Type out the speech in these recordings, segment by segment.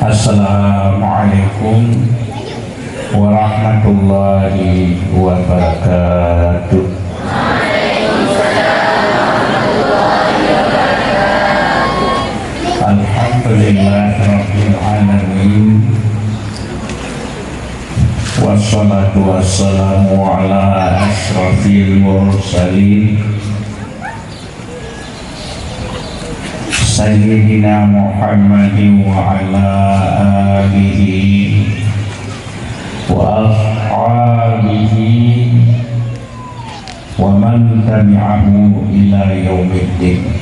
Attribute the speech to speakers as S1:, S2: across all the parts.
S1: Assalamualaikum warahmatullahi wabarakatuh. Alhamdulillahirabbil alamin. Wassalatu wassalamu ala asyrafil mursalin Sayyidina Muhammadin wa ala alihi wa ashabihi wa man tabi'ahu ila yaumiddin.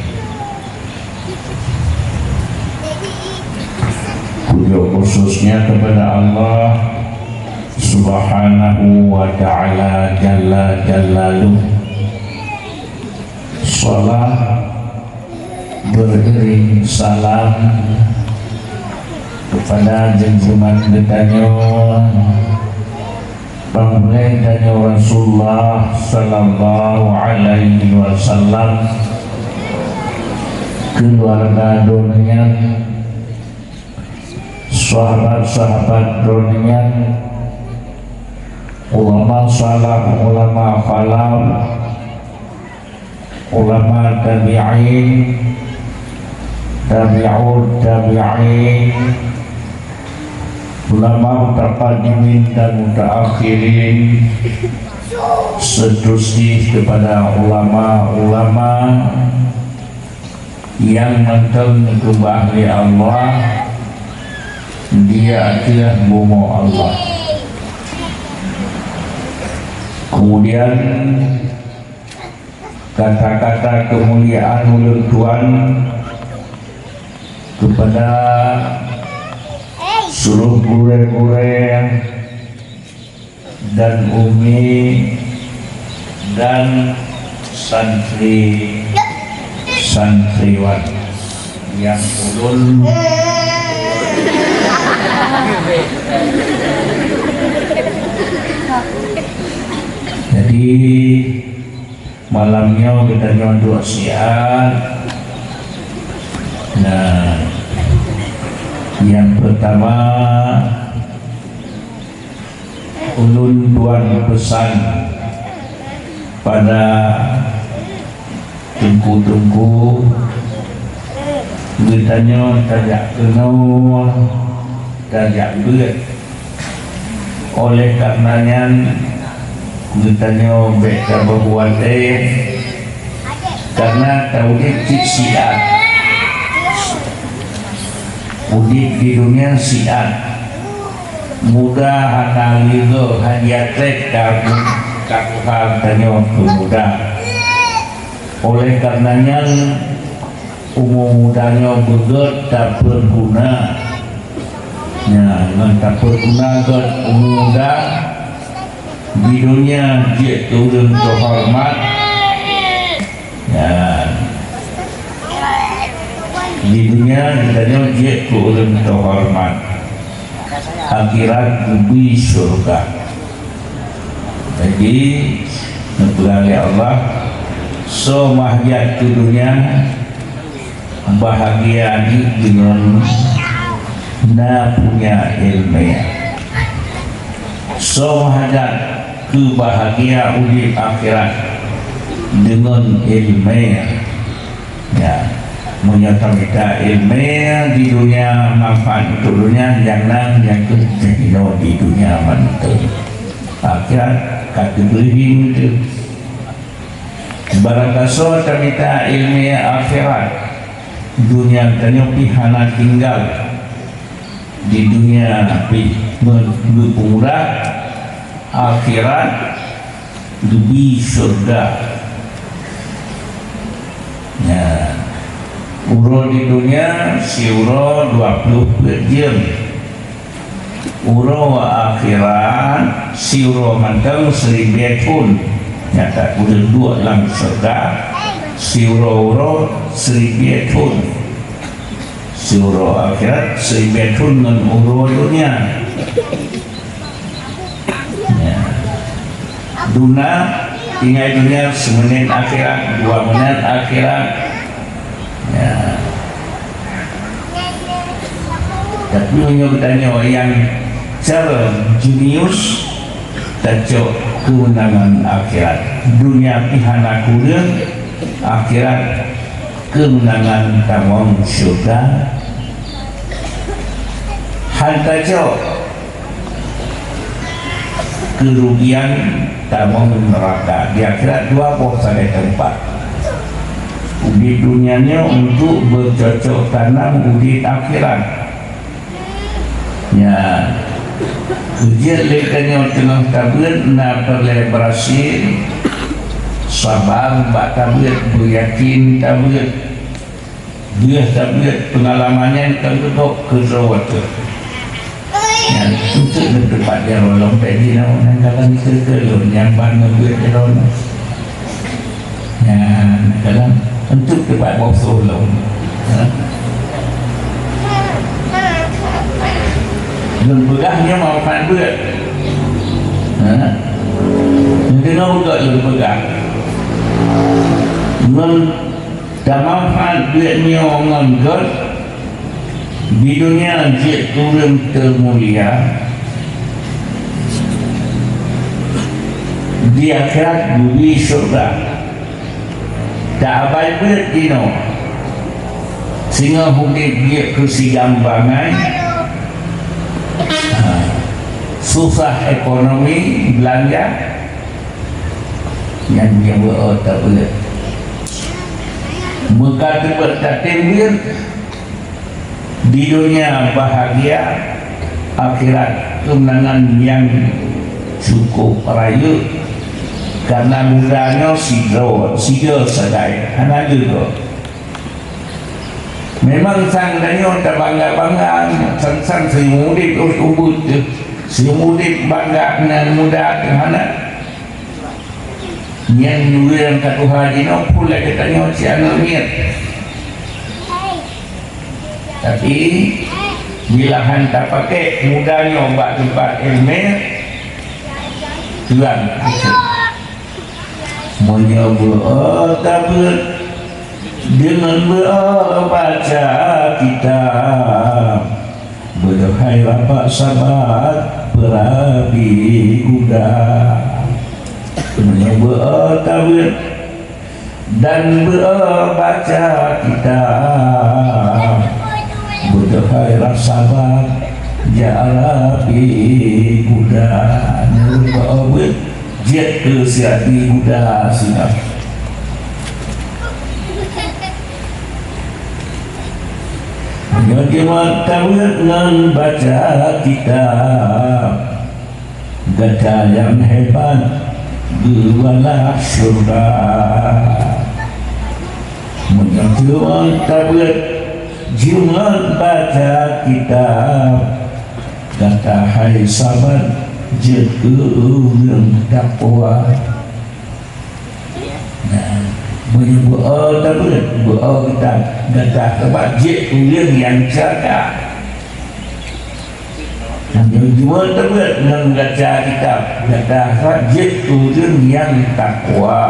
S1: Puja khususnya kepada Allah Subhanahu wa ta'ala jalla jalaluh. Salam beriring salam kepada junjungan kita Baginda Rasulullah sallallahu alaihi wasallam, keluarga dunia, sahabat-sahabat dunia, ulama salaf, ulama falaf, ulama tabi'in, tabi'ud tabi'in, ulama mutaqaddimin dan mutaakhirin, seterusnya kepada ulama-ulama yang menentang ahli Allah, dia adalah bomo Allah. Kemudian kata-kata kemuliaan ulun Tuhan kepada seluruh guru-guru dan umi dan santriwan yang ulun jadi malamnya kita nyontok siang. Nah, yang pertama ulun tuan pesan pada tungku-tungku ditanya tajak kenal tajak berat, oleh karenanya ditanya beka berbuat karena tauhid siat udik di dunia siat mudah analigo hadiatek kakuhal tanya mudah. Oleh karenanya umum mudahnya begot tak berguna. Ya, dengan tak berguna got umum mudah di dunia dia turun terhormat. Ya, di dunia ditanya dia turun terhormat, akhirat lebih surga. Jadi melalui Allah semahjat di dunia bahagia dengan na punya ilmu, semahjat kebahagia di akhirat dengan ilmu. Ya, menyatakan kita ilmu di dunia manfaat untuk dunia, jangan yang kedua di dunia mantul akhirat kategori itu. Barang kasut kita ilmu akhirat dunia tanya pihana tinggal di dunia berpemurah, akhirat lebih surga. Ya, uro di dunia si uro 20 jam, uro akhirat si uro mantel 1000 pun nyata udah dua lang surga, si uro 1000 pun, si uro akhirat 1000 pun dengan uro dunia. Ya, dunia tinggal dunia semenit akhirat, 2 menit akhirat. Ya, Tapi menyebutnya yang cara jenius tajuk kemenangan akhirat. Dunia pihana kuda, akhirat kemenangan tamang syurga. Hal tajuk kerugian tamang neraka. Di akhirat dua posisi tempat. Di dunianya untuk bercocok tanam di akhirat. Ya, ujian lekanya tengah tablet na perlebarasi sabar bak tablet beryakin tablet dia tablet pengalamannya terbentuk kerawat ya, untuk berdebat dia rolong tadi nak dalam kekelun yang bangun duit dia rolong ya, dalam untuk debat bosol Lembegahnya manfaat berat. Dengar juga lembegah. Dan manfaat beratnya orang God di dunia dia turun termulia, di akhirat bumi syurga. Tak abai berat dino, sehingga hidup dia kesegambangan. Susah ekonomi belanja yang dia buat tak boleh berkata-kata di dunia bahagia, akhirat kemenangan yang cukup raya karena mudahnya siga sedai anak juga memang sang danyo tak bangga-bangga sang semudik ubud semudik bangga dengan muda kehana yang yang kata haji no pula katanya siang niat tapi bila hantar pakai mudanya buat tempat ilmu tuan menyebut tabut dengan membaca kitab berdoai bapak sahabat berabi kuda menyebut tabut dan berbaca kitab berdoai sahabat jarabi kuda menyebut jet ke siati kuda sinap Bagaimana dengan baca kitab Gada yang hebat Gerualah syurga Bagaimana tablet Jangan baca kitab Kata hai sahabat Jekung dakwa menyebut tablet kita kata sebab jek kuliah yang jaga menyebut tablet dengan baca kitab kata sebab jek kuliah yang takwa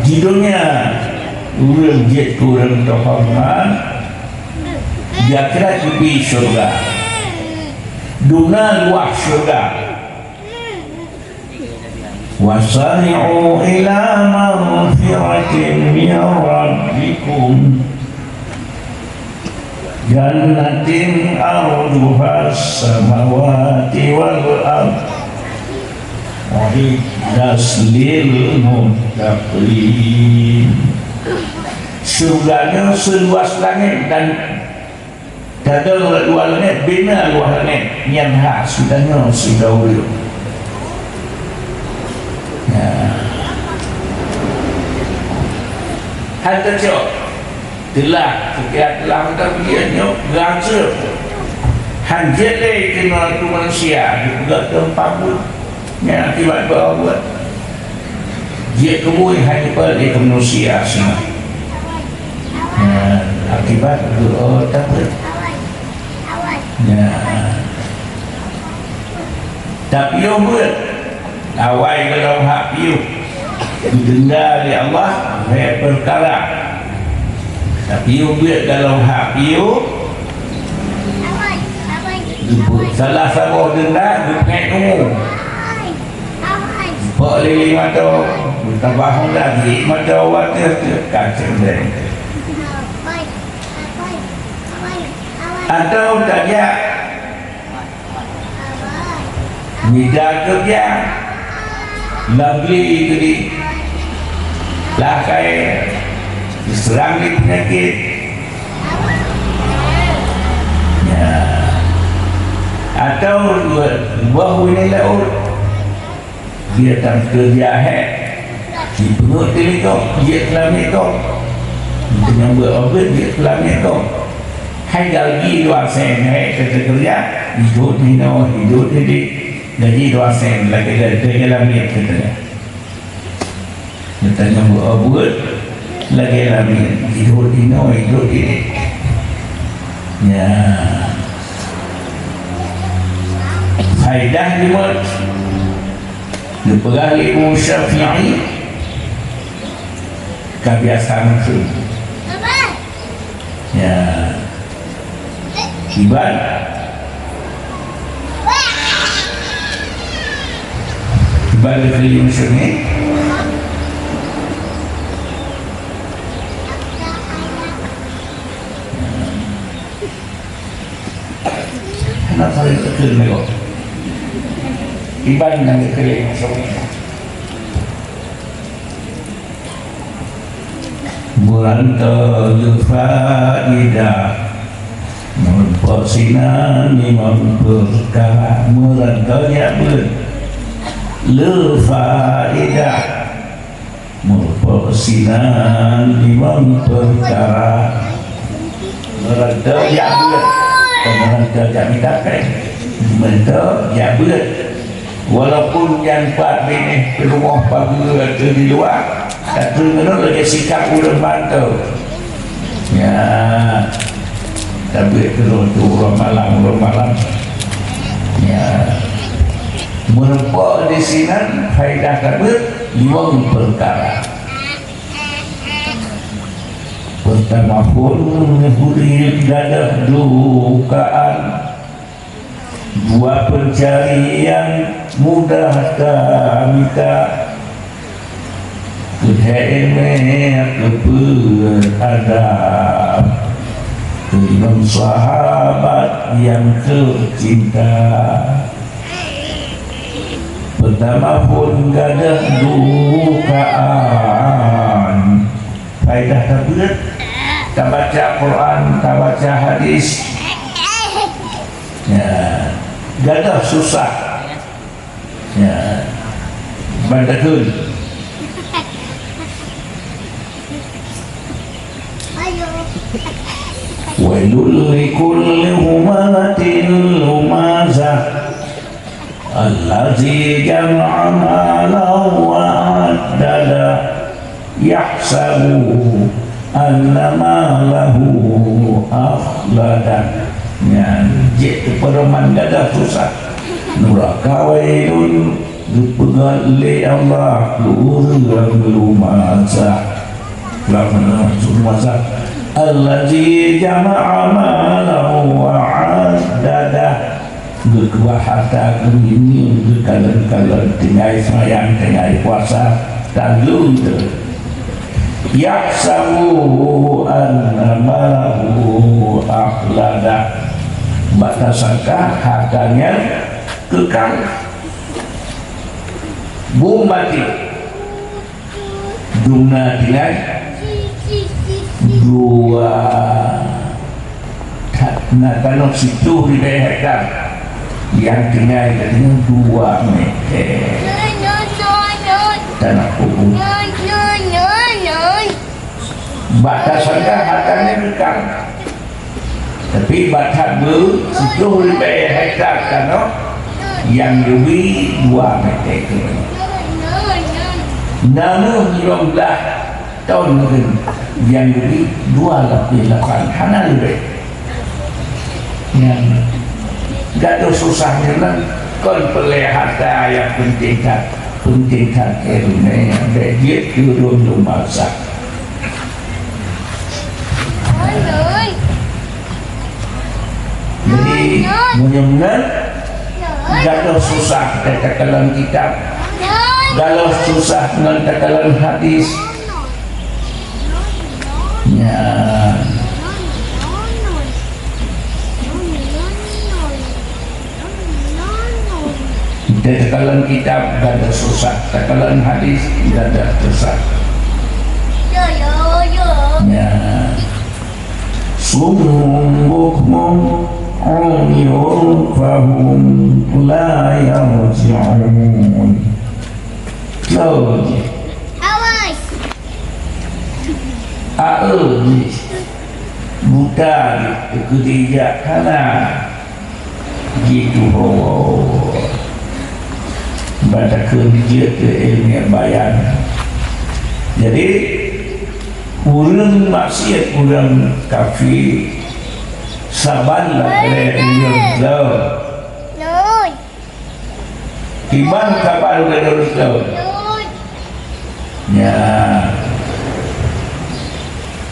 S1: di dunia kuliah jek kuliah terhormat di akhirat di syurga dunia luar syurga wasari'u ila maghfiratin min rabbikum jannatin arduha as-samawati wal ardh uiddat lil muttaqin surganya seluas langit dan dada luar langit bina luar langit yang hak sudahnya sudah dulu Hanta cok telah setiap telah terbiarnya gangsa hanjele kena tu manusia juga tempat pun yang akibat buat dia kebui hanya balik ke manusia semua akibat doa takut tapi yang buat awal kalau hak piu didenda oleh Allah perkara piu biar kalau hak piu salah sama denda bukan umum pak lili mata tambah lagi mata water kacang dan atau saja mida kerja lagi jadi lakai diserang di penyakit ya. Atau buah ini laut dia tak kerja di pengut ini kau dia kelami kau dengan berobat dia kelami kau hai gaji 2 sen kerja hidup ini gaji 2 sen lagi dari kelami kita tanya berobat lagi lami hidup ini ya faedah lima dipegang Imam Syafi'i kebiasaan itu ya ibarat Imam Syafi'i nak saling kecil mereka ibarat yang dikeliling Syafi'i merantau faedah mempersinani memperkara merantau ya faedah mempersinani memperkara merantau ya merantau ya mintakan merantau ya walaupun yang 4 ini di rumah pagi atau di luar tak terdengar lagi sikap udah bantu ya tapi kalau tu orang malam ya menempuh di sini faedah kabut 5 perkara. Pertama pun beri dadah dukaan 2 pencarian mudah minta kehemat keberadab dengan sahabat yang tercinta. Pertama pun gadah dukaan faedah kabut tak baca Quran tak baca hadis ya gadah susah ya bandakun wailul likulli humazatin lumazah allazi jama'a malahu wa addada yahsabu anna malahu akhlada ya jik pedoman gadah susah neraka wailun dipegali Allah lumazah lumazah allazi jama'a malahu wa addada kedua harta ini kalau tinggal sayang tinggal puasa tanggung yahsabu anna malahu akhlada batas sangka hartanya kekal bum mati dumna tinggal 2 nah kalau situ di hektar yang tinggal katanya 2 meter tanah kubur batasannya hartanya kekal tapi batas situ lebih hektar karena yang lebih 2 meter itu namun 15 tahun mungkin yang lebih 28 hana lebih yang gaduh susahnya kan kon pelih harta yang pentingkan ilmu yang dia turun masak Mudah-mudahan galau susah takalan kitab, galau susah dengan takalan hadis. Ya, takalan kitab galau susah, takalan hadis galau susah. Ya, sumum bukmum umyun fahum la yarji'un. Lalu Aul buta ketiga kana gitu baca kerja ke ilmiah bayan. Jadi urang maksiat urang kafir saban lah urang lau tiban kapal urang lau ya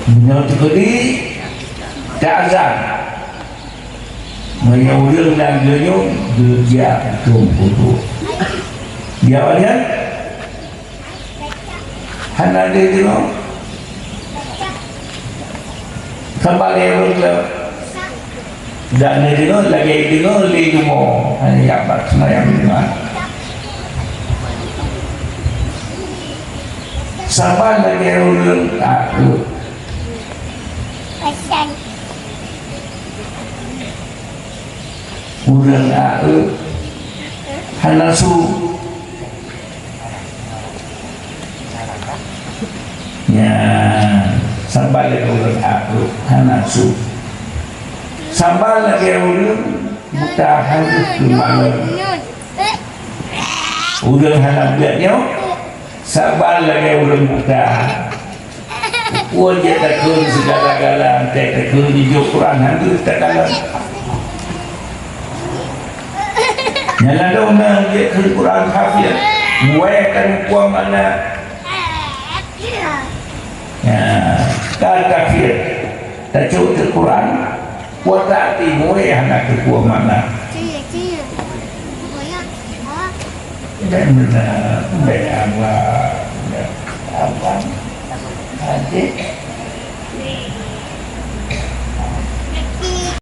S1: menurut kodi kazan menyuruh dan genyung dia tumputu dia awalnya hana dia dino sampai lewat lah dan dino lagi dino lagi mau hanya apa senayang dino sampai lagi lewat aku urang aku hanasu ya sampai lagi urang aku hanasu sampai lagi urang buta hantu kemana urang hanap lihatnya sampai lagi urang buta wajah takun segala-gala takun hijau Quran hantu takkan nyala dong na dia Quran hafid muaikan kuah mana ya tak kafir tak cuci Quran kuah tadi muai anak kuah mana dan benar benar apa adik